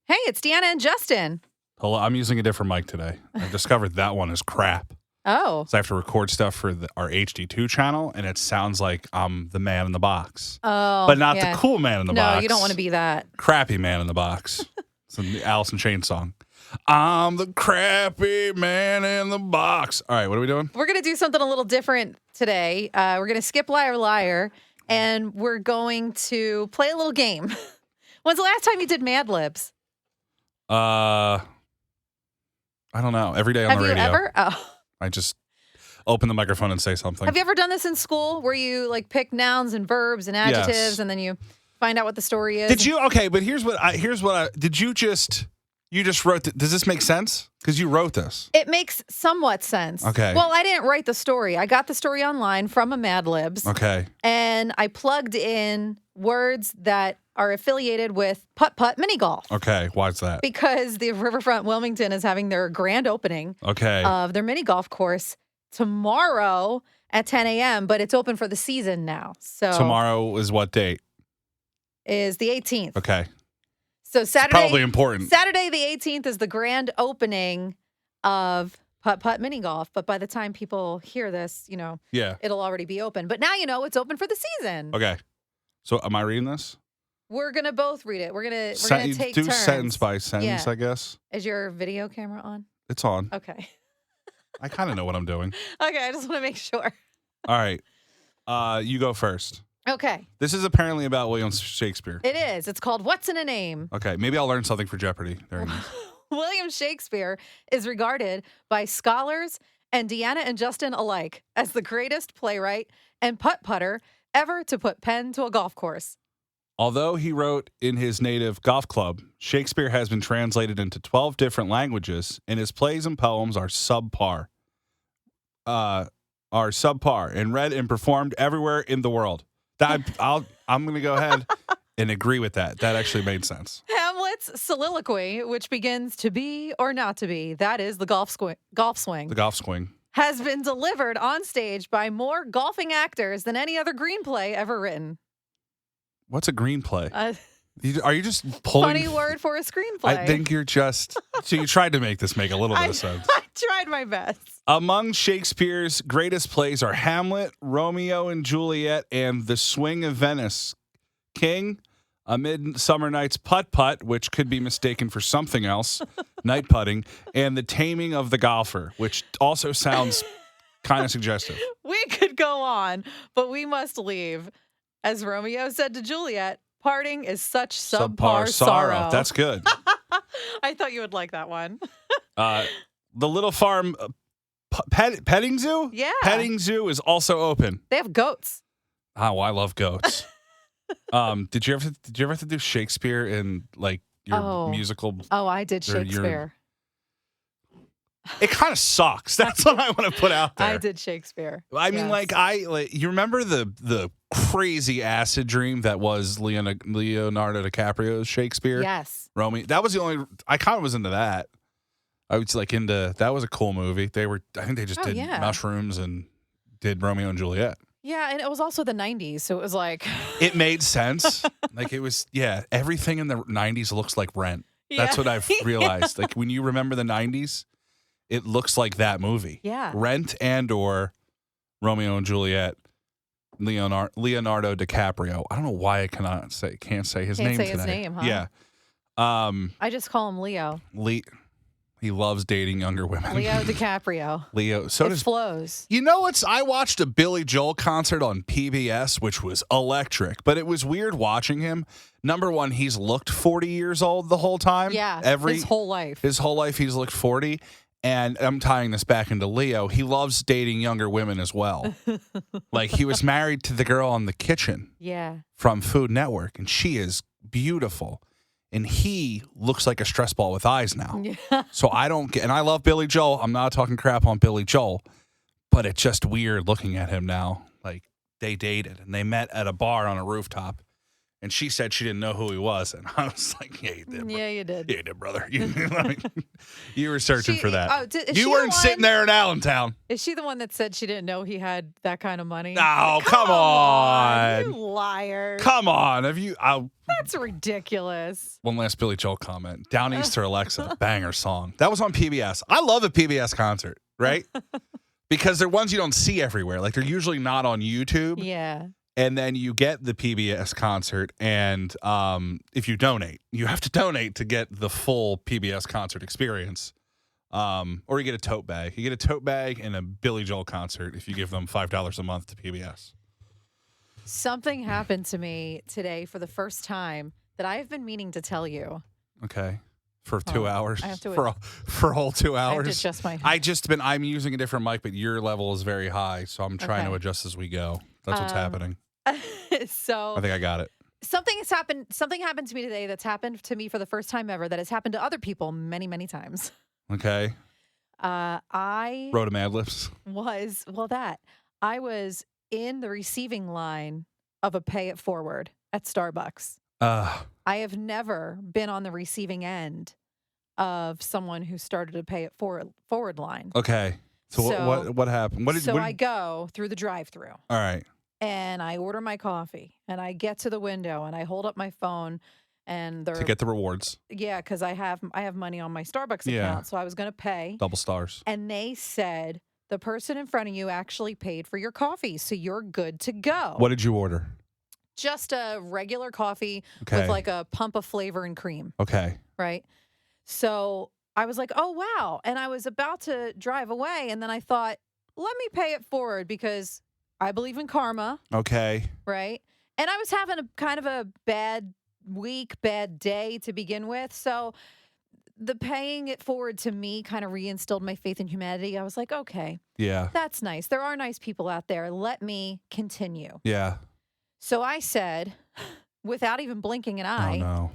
Hey, it's Deanna and Justin. Hello, I'm using a different mic today. I discovered that one is crap. Oh. So I have to record stuff for our HD2 channel, and it sounds like I'm the man in the box. Oh. But not the cool man in the box. No, you don't want to be that. Crappy man in the box. It's an Alice in Chains song. I'm the crappy man in the box. All right, what are we doing? We're going to do something a little different today. We're going to skip Liar Liar, and we're going to play a little game. When's the last time you did Madlibs? I don't know. Every day on the radio. Have you ever? Oh. I just open the microphone and say something. Have you ever done this in school where you like pick nouns and verbs and adjectives Yes. and then you find out what the story is? Did you? Okay, but here's what I did you just wrote does this make sense? Because you wrote this. It makes somewhat sense. Okay. Well, I didn't write the story. I got the story online from a Madlibs. Okay. And I plugged in words that are affiliated with putt mini golf. Okay. Why's that? Because the Riverfront Wilmington is having their grand opening of their mini golf course tomorrow at 10 a.m., but it's open for the season now. So tomorrow is what date? Is the 18th. Okay. So Saturday, it's probably important. Saturday the 18th is the grand opening of putt mini golf. But by the time people hear this, it'll already be open. But now it's open for the season. Okay. So am I reading this? We're gonna both read it. We're gonna take turns. Sentence by sentence, I guess. Is your video camera on? It's on. Okay. I kind of know what I'm doing. Okay, I just want to make sure. All right. You go first. Okay. This is apparently about William Shakespeare. It is. It's called What's in a Name? Okay, maybe I'll learn something for Jeopardy during this. William Shakespeare is regarded by scholars and Deanna and Justin alike as the greatest playwright and putter ever to put pen to a golf course. Although he wrote in his native golf club, Shakespeare has been translated into 12 different languages, and his plays and poems are subpar. And read and performed everywhere in the world. I'm going to go ahead and agree with that. That actually made sense. Hamlet's soliloquy, which begins to be or not to be, that is the golf swing. The golf swing. Has been delivered on stage by more golfing actors than any other screenplay ever written. What's a screenplay? Are you just pulling? Funny word for a screenplay. I think you're just. So you tried to make this make a little bit of sense. I tried my best. Among Shakespeare's greatest plays are Hamlet, Romeo and Juliet, and The Swing of Venice. King, A Midsummer Night's Putt, which could be mistaken for something else, night putting, and The Taming of the Golfer, which also sounds kind of suggestive. We could go on, but we must leave. As Romeo said to Juliet, parting is such subpar sorrow. That's good. I thought you would like that one. The Little Farm Petting Zoo? Yeah. Petting Zoo is also open. They have goats. Oh, I love goats. Did you ever have to do Shakespeare in like your musical? Oh, I did Shakespeare. It kind of sucks. That's what I want to put out there. I did Shakespeare. I mean, you remember the crazy acid dream that was Leonardo DiCaprio's Shakespeare? Yes. Romeo. That was the only. I kind of was into that. I was like that was a cool movie. I think they just did mushrooms and did Romeo and Juliet. Yeah, and it was also the 90s, so it was like it made sense. Like it was, everything in the 90s looks like Rent. That's what I've realized. Like when you remember the 90s, it looks like that movie. Yeah. Rent and or Romeo and Juliet, Leonardo DiCaprio. I don't know why I can't say his name today. His name, huh? Yeah. I just call him Leo. He loves dating younger women. Leo DiCaprio. Leo. Flows. You know what's? I watched a Billy Joel concert on PBS, which was electric, but it was weird watching him. Number one, he's looked 40 years old the whole time. Yeah. His whole life. His whole life, he's looked 40. And I'm tying this back into Leo. He loves dating younger women as well. Like he was married to the girl in the kitchen. Yeah. From Food Network, and she is beautiful. And he looks like a stress ball with eyes now. Yeah. So I don't get, and I love Billy Joel. I'm not talking crap on Billy Joel, but it's just weird looking at him now. Like they dated and they met at a bar on a rooftop. And she said she didn't know who he was. And I was like, yeah, you did. Yeah, you did. Yeah, you did, brother. You were searching for that. Oh, you weren't sitting there in Allentown. Is she the one that said she didn't know he had that kind of money? No, come on. You liar. Come on. Have you? That's ridiculous. One last Billy Joel comment. Downeaster Alexa, banger song. That was on PBS. I love a PBS concert, right? Because they're ones you don't see everywhere. Like, they're usually not on YouTube. Yeah. And then you get the PBS concert, and if you donate, you have to donate to get the full PBS concert experience. Or you get a tote bag. You get a tote bag and a Billy Joel concert if you give them $5 a month to PBS. Something happened to me today for the first time that I've been meaning to tell you. Okay. For 2 hours? I have to for a whole 2 hours? I have to adjust my... I'm using a different mic, but your level is very high, so I'm trying to adjust as we go. That's what's happening. So I think I got it. Something happened to me today that's happened to me for the first time ever that has happened to other people many, many times. Okay. I Road to Madlibs. I was in the receiving line of a pay it forward at Starbucks. I have never been on the receiving end of someone who started a pay it forward line. Okay. So what happened? I go through the drive-through. All right. And I order my coffee, and I get to the window, and I hold up my phone, and to get the rewards. Yeah, because I have money on my Starbucks account, so I was going to pay. Double stars. And they said, the person in front of you actually paid for your coffee, so you're good to go. What did you order? Just a regular coffee with like a pump of flavor and cream. Okay. Right? So I was like, oh, wow. And I was about to drive away, and then I thought, let me pay it forward because I believe in karma. Okay. Right? And I was having a kind of a bad week, bad day to begin with. So the paying it forward to me kind of reinstilled my faith in humanity. I was like, okay. Yeah. That's nice. There are nice people out there. Let me continue. Yeah. So I said, without even blinking an eye, oh, no.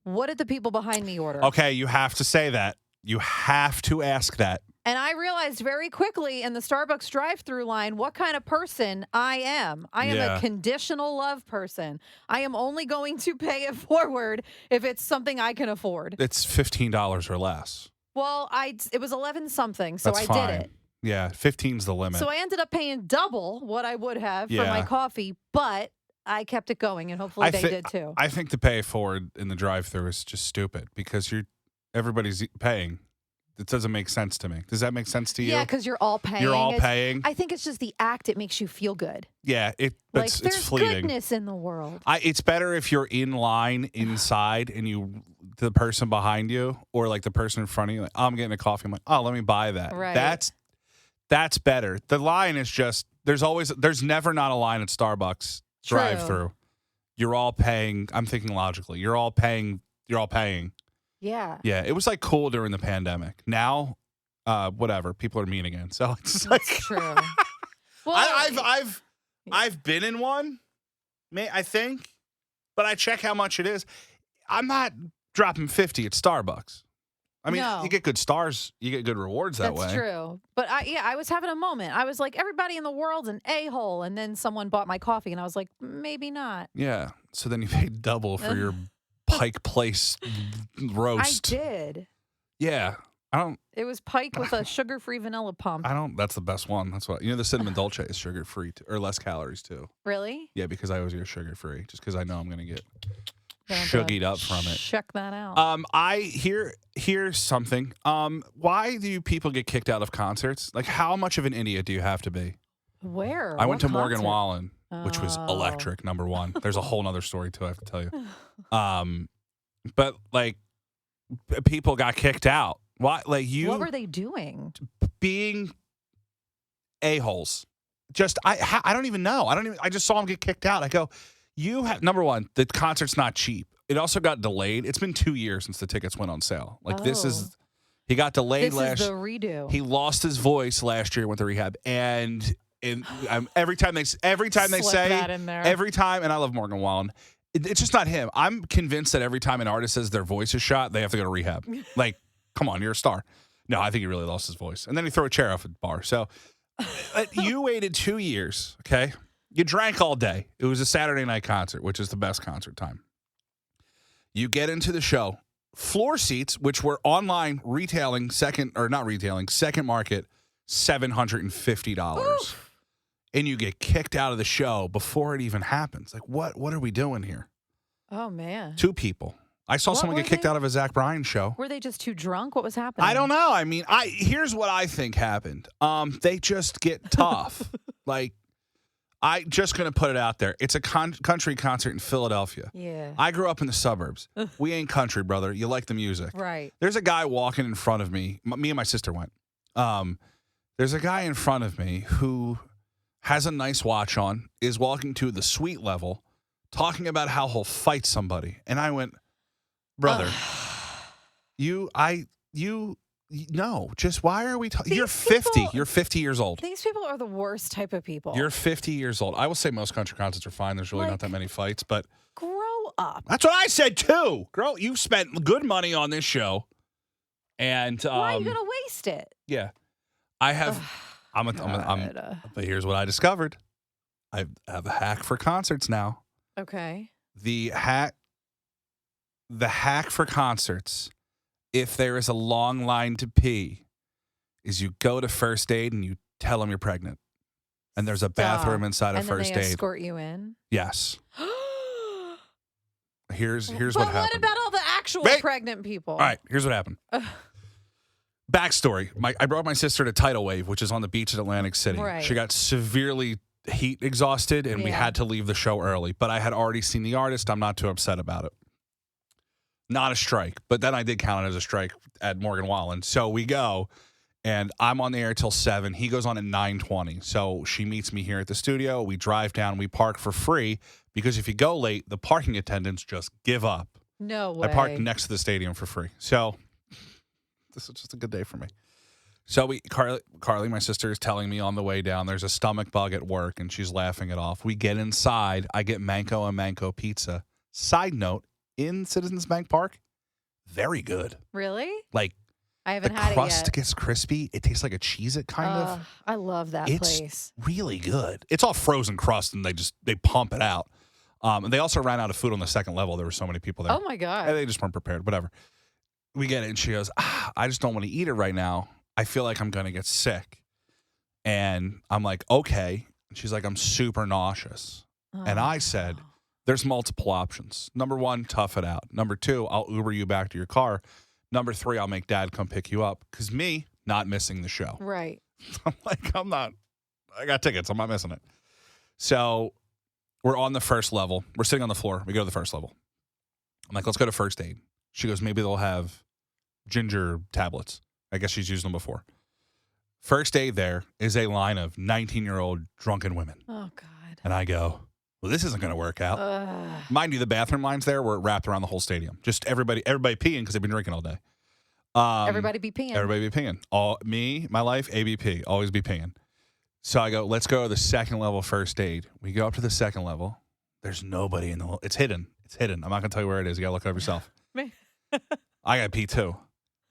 What did the people behind me order? Okay, you have to say that. You have to ask that. And I realized very quickly in the Starbucks drive-through line what kind of person I am. I am a conditional love person. I am only going to pay it forward if it's something I can afford. It's $15 or less. Well, it was 11 something, so That's I fine. did it. Yeah, 15's the limit. So I ended up paying double what I would have for my coffee, but I kept it going, and hopefully they did too. I think the pay it forward in the drive-thru is just stupid because everybody's paying. It doesn't make sense to me. Does that make sense to you? Yeah, because you're all paying. You're all paying. I think it's just the act. It makes you feel good. Yeah, it's there's fleeting. Goodness in the world. It's better if you're in line inside and the person behind you or like the person in front of you, like, oh, I'm getting a coffee. I'm like, oh, let me buy that. Right. That's better. The line is just there's never not a line at Starbucks drive-through. You're all paying. I'm thinking logically. You're all paying. Yeah. Yeah, it was like cool during the pandemic. Now, whatever. People are mean again. So it's like That's true. Well, I've been in one, I think, but I check how much it is. I'm not dropping 50 at Starbucks. I mean, no. You get good stars, you get good rewards that way. That's true. But I was having a moment. I was like, everybody in the world's an a-hole, and then someone bought my coffee, and I was like, maybe not. Yeah. So then you paid double for your Pike Place roast. I did. Yeah. It was Pike with a sugar-free vanilla pump. That's the best one. That's what, the cinnamon dolce is sugar-free or less calories too. Really? Yeah, because I always get sugar-free just because I know I'm going to get sugared up from it. Check that out. Here's something. Why do people get kicked out of concerts? Like, how much of an idiot do you have to be? Where? I went to Morgan concert? Wallen, which was electric, number one. There's a whole nother story too, I have to tell you. But like, people got kicked out. Why? Like what were they doing? Being a-holes. Just I don't even know. I just saw them get kicked out. I go, number one, the concert's not cheap. It also got delayed. It's been 2 years since the tickets went on sale. Like he got delayed last. This is the redo. He lost his voice last year, went to rehab, and every time they say that in there. every time, and I love Morgan Wallen. It's just not him. I'm convinced that every time an artist says their voice is shot, they have to go to rehab. Like, come on, you're a star. No, I think he really lost his voice. And then he threw a chair off a bar. So you waited 2 years, okay? You drank all day. It was a Saturday night concert, which is the best concert time. You get into the show. Floor seats, which were online retailing, second market, $750. Oof. And you get kicked out of the show before it even happens. Like, what are we doing here? Oh, man. 2 people. I saw someone get kicked out of a Zach Bryan show. Were they just too drunk? What was happening? I don't know. I mean, here's what I think happened. They just get tough. Like, I just going to put it out there. It's a country concert in Philadelphia. Yeah. I grew up in the suburbs. We ain't country, brother. You like the music. Right. There's a guy walking in front of me. Me and my sister went. There's a guy in front of me who has a nice watch on, is walking to the suite level, talking about how he'll fight somebody. And I went, brother, no, just why are we talking? You're 50. You're 50 years old. These people are the worst type of people. You're 50 years old. I will say most country concerts are fine. There's really not that many fights, but grow up. That's what I said too. Girl, you've spent good money on this show. And why are you going to waste it? Yeah. I have but here's what I discovered. I have a hack for concerts now. Okay. The hack for concerts, if there is a long line to pee, is you go to first aid and you tell them you're pregnant. And there's a bathroom inside of first aid. And they escort you in? Yes. Here's what happened. But what about all the actual pregnant people? All right, here's what happened. Backstory. I brought my sister to Tidal Wave, which is on the beach at Atlantic City. Right. She got severely heat exhausted, and we had to leave the show early. But I had already seen the artist. I'm not too upset about it. Not a strike, but then I did count it as a strike at Morgan Wallen. So we go, and I'm on the air till 7. He goes on at 9:20. So she meets me here at the studio. We drive down. We park for free because if you go late, the parking attendants just give up. No way. I parked next to the stadium for free. So this is just a good day for me. So Carly, my sister, is telling me on the way down, there's a stomach bug at work, and she's laughing it off. We get inside. I get Manco and Manco pizza. Side note, in Citizens Bank Park, very good. Really? Like, I haven't had it yet. The crust gets crispy. It tastes like a Cheez-It kind of. I love that place. It's really good. It's all frozen crust, and they pump it out. And they also ran out of food on the second level. There were so many people there. Oh, my God. And they just weren't prepared. Whatever. We get it, and she goes, I just don't want to eat it right now. I feel like I'm going to get sick. And I'm like, okay. And she's like, I'm super nauseous. And I said, there's multiple options. Number 1, tough it out. Number 2, I'll Uber you back to your car. Number 3, I'll make Dad come pick you up. Because me, not missing the show. Right. I'm like, I got tickets. I'm not missing it. So we're on the first level. We're sitting on the floor. We go to the first level. I'm like, let's go to first aid. She goes, maybe they'll have ginger tablets. I guess she's used them before. First aid there is a line of 19-year-old drunken women. Oh, God. And I go, well, this isn't going to work out. Mind you, the bathroom lines there were wrapped around the whole stadium. Just everybody peeing because they've been drinking all day. Everybody be peeing. Everybody be peeing. Me, my life, ABP, always be peeing. So I go, let's go to the second level first aid. We go up to the second level. There's nobody in the whole. It's hidden. I'm not going to tell you where it is. You got to look it up yourself. I got to pee too.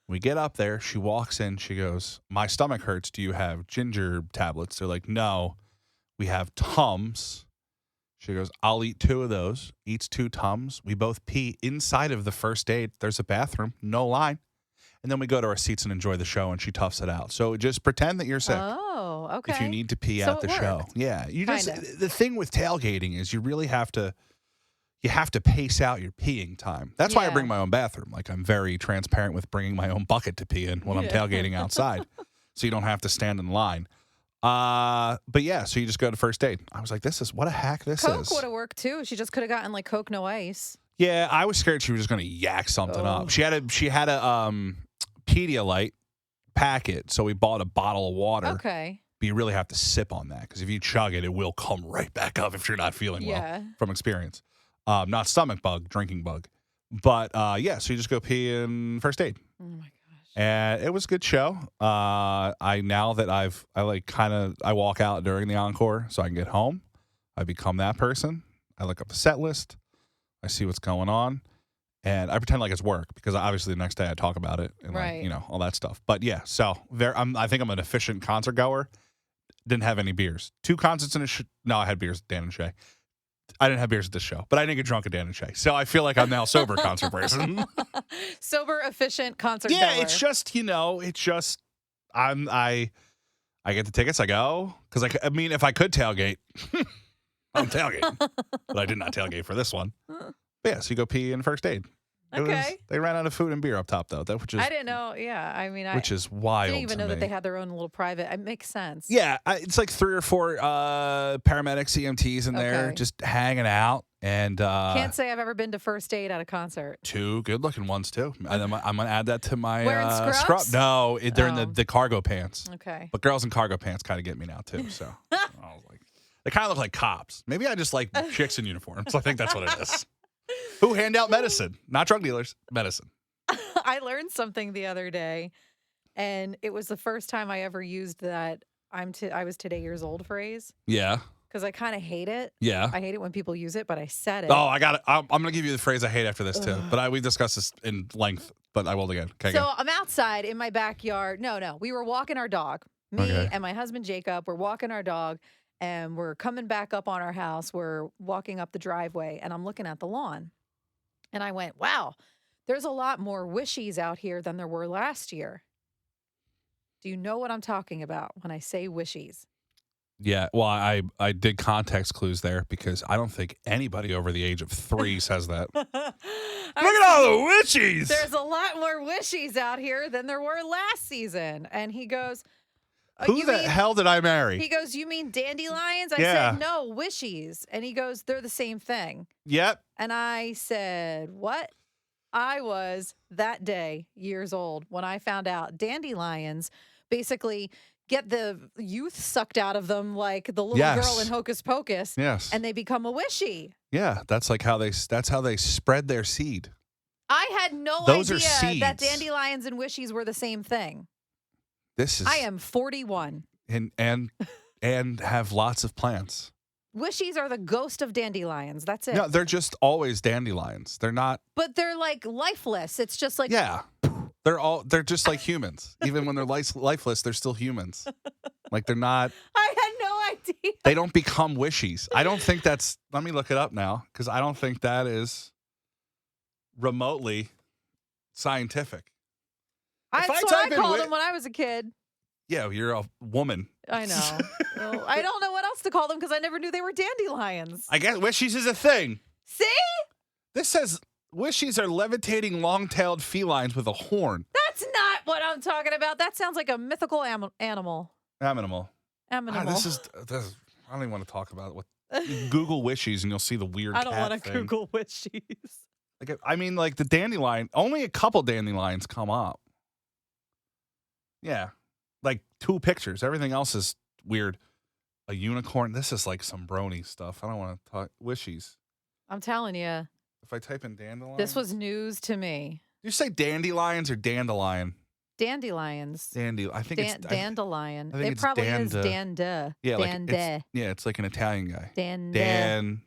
We get up there. She walks in. She goes, my stomach hurts. Do you have ginger tablets? They're like, no, we have Tums. She goes, I'll eat 2 of those. Eats 2 Tums. We both pee inside of the first aid. There's a bathroom, no line. And then we go to our seats and enjoy the show, and she toughs it out. So just pretend that you're sick. Oh, okay. If you need to pee at the show. Yeah. The thing with tailgating is you really have to pace out your peeing time. That's why I bring my own bathroom. Like, I'm very transparent with bringing my own bucket to pee in when I'm tailgating outside. So you don't have to stand in line. But yeah, so you just go to first aid. I was like, what a hack this is. Coke would have worked too. She just could have gotten like Coke, no ice. Yeah, I was scared she was just going to yak something up. She had a Pedialyte packet, so we bought a bottle of water. Okay. But you really have to sip on that because if you chug it, it will come right back up if you're not feeling well from experience. Not stomach bug, drinking bug. But so you just go pee in first aid. Oh my gosh. And it was a good show. I walk out during the encore so I can get home. I become that person. I look up the set list. I see what's going on. And I pretend like it's work because obviously the next day I talk about it and all that stuff. But yeah, so I think I'm an efficient concert goer. Didn't have any beers. 2 concerts in no, I had beers at Dan and Shay. I didn't have beers at this show, but I didn't get drunk at Dan and Shay. So I feel like I'm now sober concert person. Sober, efficient concert goer. Yeah, it's just, I get the tickets, I go. Because, if I could tailgate, I'm tailgating. But I did not tailgate for this one. But yeah, so you go pee in first aid. Okay. They ran out of food and beer up top, though. I didn't know. Yeah, I mean, which is wild. I didn't even know that they had their own little private. It makes sense. Yeah, it's like 3 or 4 paramedics, EMTs in there just hanging out. And can't say I've ever been to first aid at a concert. 2 good-looking ones, too. I'm going to add that to my wearing scrubs? scrub. No, they're in the cargo pants. Okay. But girls in cargo pants kind of get me now, too. So I was like, they kind of look like cops. Maybe I just like chicks in uniforms. I think that's what it is. Who hand out medicine? Not drug dealers, medicine. I learned something the other day, and it was the first time I ever used that I was today years old phrase. Yeah. Because I kind of hate it. Yeah. I hate it when people use it, but I said it. Oh, I got it. I'm going to give you the phrase I hate after this, too. But we discussed this in length, but I will again. Okay, so I'm outside in my backyard. No. We were walking our dog. Me and my husband, Jacob, we're walking our dog, and we're coming back up on our house. We're walking up the driveway, and I'm looking at the lawn. And I went, wow, there's a lot more wishies out here than there were last year. Do you know what I'm talking about when I say wishies? Yeah, well, I did context clues there because I don't think anybody over the age of 3 says that. Look at all the wishies! There's a lot more wishies out here than there were last season. And he goes, who the hell did I marry? He goes, you mean dandelions? I said, no, wishies. And he goes, they're the same thing. Yep. And I said, what? I was that day years old when I found out dandelions basically get the youth sucked out of them like the little girl in Hocus Pocus. Yes. And they become a wishy. Yeah, that's how they spread their seed. I had no idea that dandelions and wishies were the same thing. I am 41. And have lots of plants. Wishies are the ghost of dandelions. That's it. No, they're just always dandelions. They're not. But they're like lifeless. It's just like. Yeah. They're just like humans. Even when they're lifeless, they're still humans. Like they're not. I had no idea. They don't become wishies. I don't think that's. Let me look it up now because I don't think that is remotely scientific. That's what I called them when I was a kid. Yeah, you're a woman. I know. Well, I don't know what else to call them because I never knew they were dandelions. I guess wishies is a thing. See? This says wishies are levitating long-tailed felines with a horn. That's not what I'm talking about. That sounds like a mythical animal. Animal. This is. I don't even want to talk about it. Google wishies and you'll see the weird. I don't want to Google wishies. Like the dandelion. Only a couple dandelions come up. Yeah. Like 2 pictures. Everything else is weird. A unicorn. This is like some brony stuff. I don't want to talk. Wishies. I'm telling you. If I type in dandelion. This was news to me. Do you say dandelions or dandelion? Dandelions. I think it's dandelion. I think it it's probably is danda. Yeah, danda. It's like an Italian guy. Dandelion.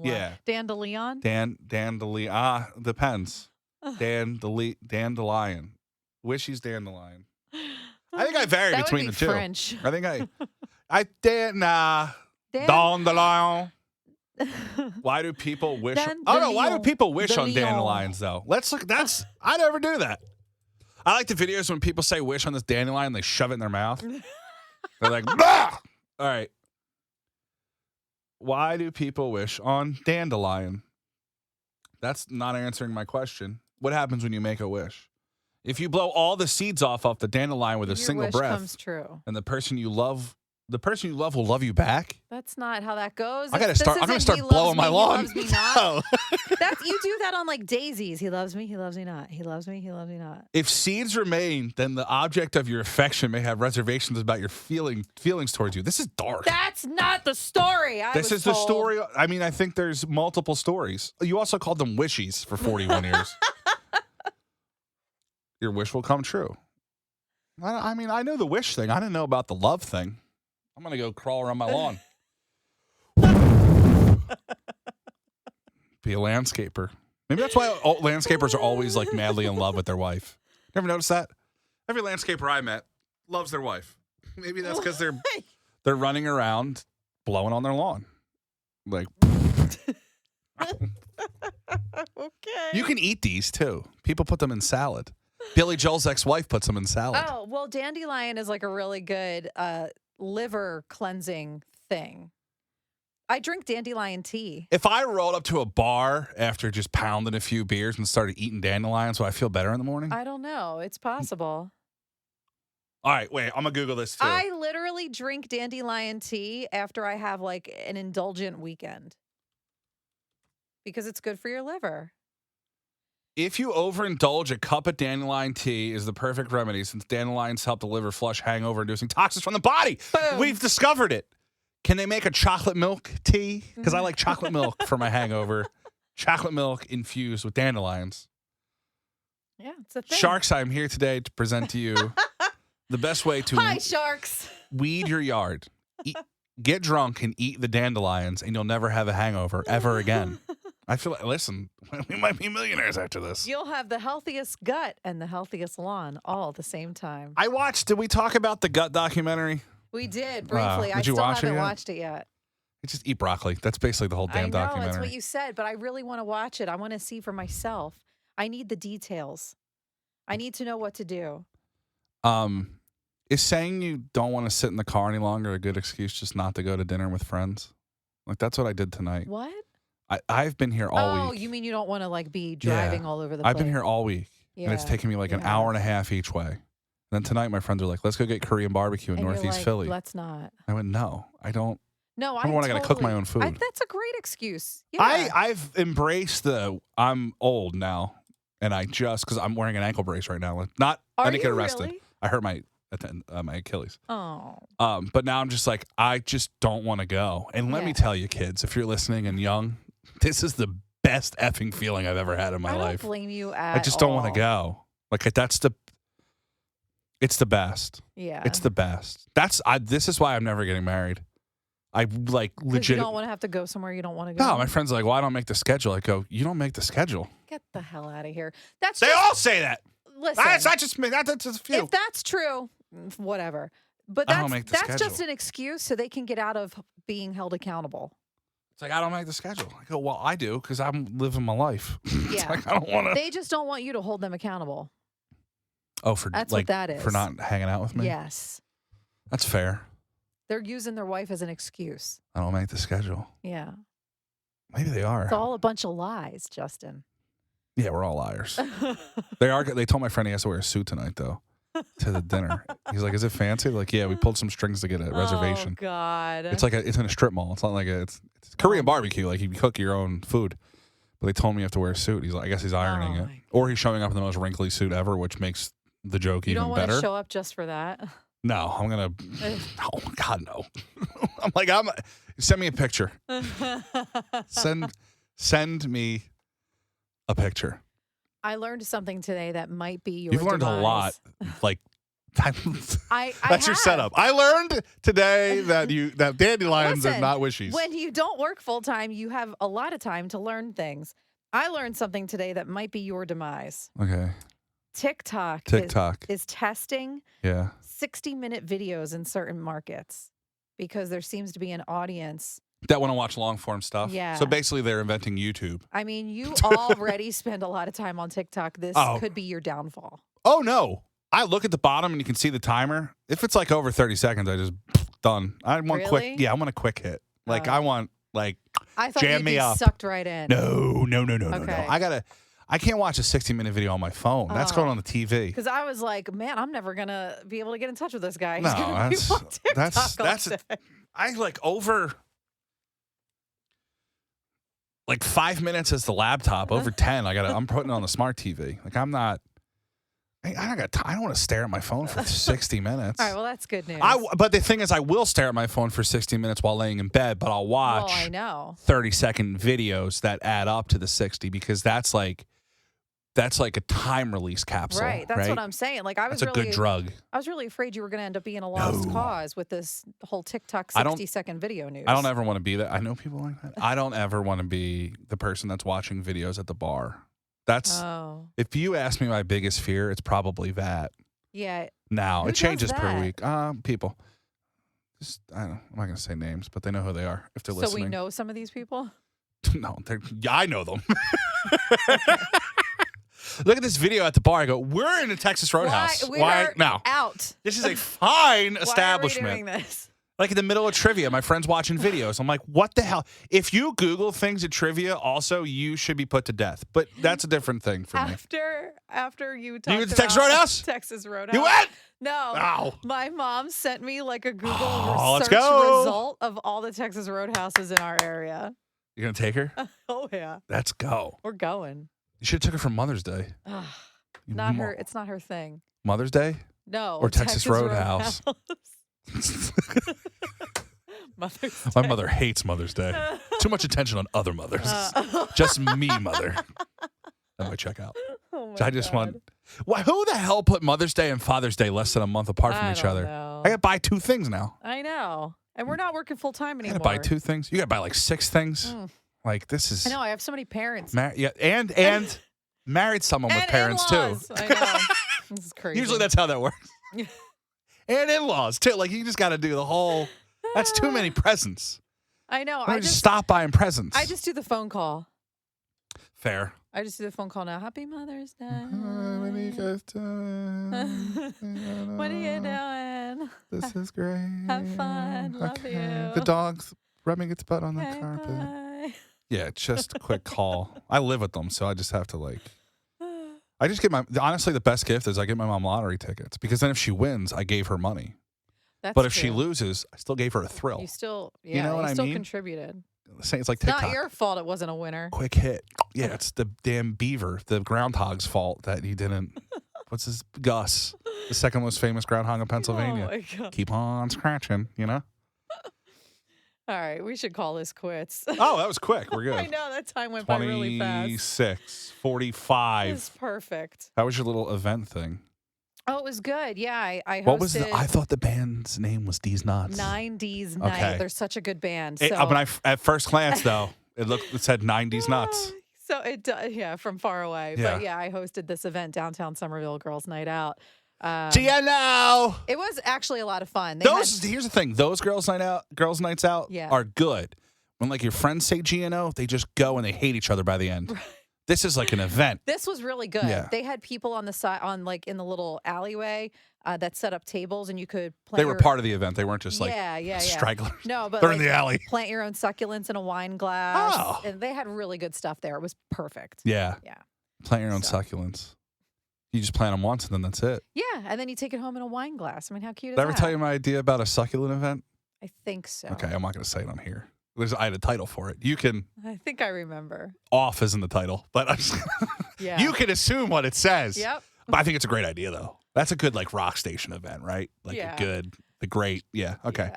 Yeah. Dandelion? Dandelion. Depends. Dandelion. Wishies dandelion. I think I vary between the two. French. I think dandelion. Why do people wish? Why do people wish on dandelions though? Let's look. I never do that. I like the videos when people say wish on this dandelion and they shove it in their mouth. They're like, bah! All right. Why do people wish on dandelion? That's not answering my question. What happens when you make a wish? If you blow all the seeds off the dandelion with a single breath, comes true. And the person you love will love you back. That's not how that goes. I'm gonna start blowing my lawn. He loves me not. You do that on like daisies. He loves me. He loves me not. He loves me. He loves me not. If seeds remain, then the object of your affection may have reservations about your feelings towards you. This is dark. That's not the story. This is the story. I mean, I think there's multiple stories. You also called them wishies for 41 years. Your wish will come true. I mean, I know the wish thing. I didn't know about the love thing. I'm going to go crawl around my lawn. Be a landscaper. Maybe that's why landscapers are always like madly in love with their wife. Never noticed that? Every landscaper I met loves their wife. Maybe that's because they're running around blowing on their lawn. Like, okay. You can eat these too. People put them in salad. Billy Joel's ex-wife puts them in salad. Oh, well, dandelion is like a really good liver cleansing thing. I drink dandelion tea. If I rolled up to a bar after just pounding a few beers and started eating dandelions, would I feel better in the morning? I don't know. It's possible. All right, wait. I'm going to Google this, too. I literally drink dandelion tea after I have, like, an indulgent weekend. Because it's good for your liver. If you overindulge, a cup of dandelion tea is the perfect remedy since dandelions help the liver flush hangover-inducing toxins from the body. Boom. We've discovered it. Can they make a chocolate milk tea? Because I like chocolate milk for my hangover. Chocolate milk infused with dandelions. Yeah, it's a thing. Sharks, I'm here today to present to you the best way to Hi, Sharks. weed your yard. Get drunk and eat the dandelions, and you'll never have a hangover ever again. I feel like, listen, we might be millionaires after this. You'll have the healthiest gut and the healthiest lawn all at the same time. Did we talk about the gut documentary? We did, briefly. I did you still watch it haven't yet? watched it yet. Just eat broccoli. That's basically the whole damn I know, documentary. it's what you said, but I really want to watch it. I want to see for myself. I need the details. I need to know what to do. Is saying you don't want to sit in the car any longer a good excuse just not to go to dinner with friends? Like, that's what I did tonight. What? I've been here all week. Oh, you mean you don't want to, like, be driving all over the place? I've been here all week, and it's taken me like an hour and a half each way. And then tonight, my friends are like, let's go get Korean barbecue in and Northeast you're like, Philly. Let's not. I went, no, I don't. No, I got to cook my own food. That's a great excuse. Yeah. I've embraced I'm old now, and because I'm wearing an ankle brace right now. I didn't get arrested. Really? I hurt my Achilles. Oh. But now I'm just like, I just don't want to go. And let me tell you, kids, if you're listening and young, this is the best effing feeling I've ever had in my life. I don't blame you at all. I just don't want to go. Like, it's the best. Yeah. It's the best. This is why I'm never getting married. I like legit. You don't want to have to go somewhere you don't want to go. No, my friends are like, well, I don't make the schedule. I go, you don't make the schedule. Get the hell out of here. They all say that. Listen. That's not just me. That's just a few. If that's true, whatever. But I don't make the that's schedule. just an excuse so they can get out of being held accountable. It's like, I don't make the schedule. I go, well, I do because I'm living my life. Yeah. Like, I don't want to. They just don't want you to hold them accountable. Oh, that's what that is. For not hanging out with me? Yes. That's fair. They're using their wife as an excuse. I don't make the schedule. Yeah. Maybe they are. It's all a bunch of lies, Justin. Yeah, we're all liars. They told my friend he has to wear a suit tonight, though, to the dinner. He's like, is it fancy? They're like, yeah, we pulled some strings to get a reservation. Oh, God. It's in a strip mall. It's not like it's Korean barbecue. Like, you cook your own food. But they told me you have to wear a suit. He's like, I guess he's ironing it. Or he's showing up in the most wrinkly suit ever, which makes the joke even better. You don't want to show up just for that? No, I'm going to. Oh, God, no. I'm like, send me a picture. Send me a picture. I learned something today that might be your You've learned demise. a lot. Like, that's your setup. I learned today that dandelions are not wishies. When you don't work full time, you have a lot of time to learn things. I learned something today that might be your demise. Okay. TikTok is testing 60-minute videos in certain markets because there seems to be an audience that want to watch long form stuff. Yeah. So basically, they're inventing YouTube. I mean, you already spend a lot of time on TikTok. This could be your downfall. Oh, no. I look at the bottom and you can see the timer. If it's like over 30 seconds, I just done. I want quick. Yeah, I want a quick hit. Like I want I thought jam me up. Sucked right in. No. I can't watch a 60-minute video on my phone. That's going on the TV. Because I was like, man, I'm never gonna be able to get in touch with this guy. No, that's I like over. Like 5 minutes is the laptop. Over 10, I'm putting it on the smart TV. Like I'm not. I don't want to stare at my phone for 60 minutes. All right, well that's good news. But the thing is, I will stare at my phone for 60 minutes while laying in bed. But I'll watch 30-second videos that add up to the 60 because that's like a time release capsule. Right. That's what I'm saying. Like that's a good drug. I was really afraid you were going to end up being a lost cause with this whole TikTok 60-second video news. I don't ever want to be that. I know people like that. I don't ever want to be the person that's watching videos at the bar. If you ask me my biggest fear, it's probably that. Yeah. Now, it changes per week. People. I don't know. I'm not going to say names, but they know who they are if they're listening. So we know some of these people? No, I know them. Look at this video at the bar. I go, we're in a Texas Roadhouse. Why? We're out. This is a fine establishment. Why are we doing this? Like in the middle of trivia, my friend's watching videos. I'm like, what the hell? If you Google things at trivia, also, you should be put to death. But that's a different thing for me. After you talked You went to Texas about Roadhouse? Texas Roadhouse. You went? No. Ow. My mom sent me like a Google let's search go. result of all the Texas Roadhouses in our area. You going to take her? Oh, yeah. Let's go. We're going. You should have took her for Mother's Day. Not her. It's not her thing. Mother's Day? No. Or Texas Roadhouse. My mother hates Mother's Day. Too much attention on other mothers. Just me, mother. That might check out. Oh I just want. Who the hell put Mother's Day and Father's Day less than a month apart from each other? Know. I got to buy 2 things now. I know. And we're not working full time anymore. I got to buy 2 things. You got to buy like 6 things. Like this is. I know. I have so many parents. Yeah, and married someone with parents too. I know. This is crazy. Usually that's how that works. And in-laws too. Like you just got to do the whole. That's too many presents. I know. I just stop buying presents. I just do the phone call. Fair. I just do the phone call now. Happy Mother's Day. What are you guys doing? What are you doing? This is great. Have fun. Love you. The dog's rubbing its butt on the carpet. Bye. Yeah, just a quick call. I live with them, so I just have to like. I just get honestly, the best gift is I get my mom lottery tickets because then if she wins, I gave her money. But if she loses, I still gave her a thrill. You still, you know what I mean? Contributed. It's like TikTok. Not your fault it wasn't a winner. Quick hit. Yeah, it's the damn beaver, the groundhog's fault that he didn't. What's his Gus, the second most famous groundhog in Pennsylvania. Oh my God. Keep on scratching, you know. All right, we should call this quits. Oh, that was quick. We're good. I know that time went by really fast. 26:45. It's perfect. How was your little event thing? Oh, it was good. Yeah, I hosted. What was I thought the band's name was D's Nuts. 9D's Night. Okay. They're such a good band. At first glance, though, it said 90s Nuts. So from far away. Yeah. But yeah, I hosted this event downtown Somerville, Girls Night Out. Deanna! It was actually a lot of fun. Here's the thing. Those girls' nights out are good. When like your friends say GNO, they just go and they hate each other by the end. This is like an event. This was really good. Yeah. They had people on the side, in the little alleyway that set up tables, and you could plant. They were part of the event. They weren't just like stragglers. No, but they're in the alley. Plant your own succulents in a wine glass. Oh. And they had really good stuff there. It was perfect. Yeah. Yeah. Plant your own succulents. You just plant them once and then that's it. Yeah, and then you take it home in a wine glass. I mean, how cute is Did I that? ever tell you my idea about a succulent event? I think so. Okay, I'm not going to say it on here. I had a title for it. You can. I think I remember. Off isn't the title, but yeah. You can assume what it says. Yep. But I think it's a great idea, though. That's a good like rock station event, right? Like the great. Yeah. Okay.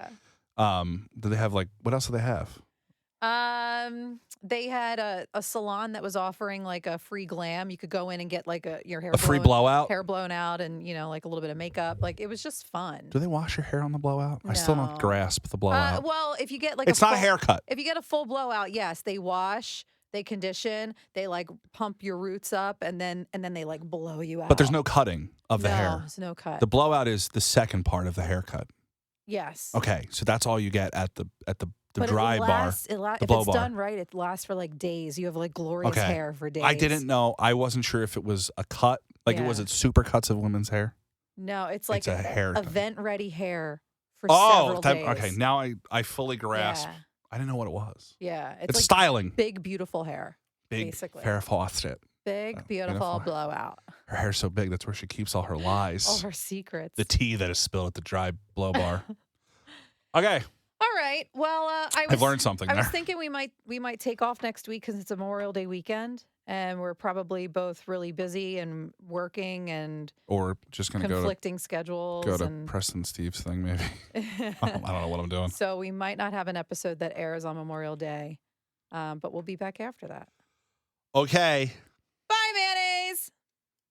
Yeah. Do they have what else do they have? They had a salon that was offering like a free glam. You could go in and get like your hair free blowout, hair blown out, and like a little bit of makeup. Like it was just fun. Do they wash your hair on the blowout? No. I still don't grasp the blowout. Well, if you get it's not a haircut. If you get a full blowout, yes, they wash, they condition, they like pump your roots up, and then they like blow you out. But there's no cutting of the hair. There's no cut. The blowout is the second part of the haircut. Yes. Okay, so that's all you get at the but dry bar. If it's bar. done right, it lasts for like days. You have like glorious hair for days. I didn't know. I wasn't sure if it was a cut. It was super cuts of women's hair. No, it's like a hair event ready hair for several days. Okay. Now I fully grasp. Yeah. I didn't know what it was. Yeah, it's like styling. Big beautiful hair. Big basically. Farrah Fawcett. Big beautiful blowout. Her hair's so big. That's where she keeps all her lies. All her secrets. The tea that is spilled at the dry blow bar. Okay. All right. Well, I've learned something. I was thinking we might take off next week because it's a Memorial Day weekend, and we're probably both really busy and working and or just going to conflicting schedules. Go to Preston Steve's thing, maybe. I don't know what I'm doing. So we might not have an episode that airs on Memorial Day, but we'll be back after that. Okay.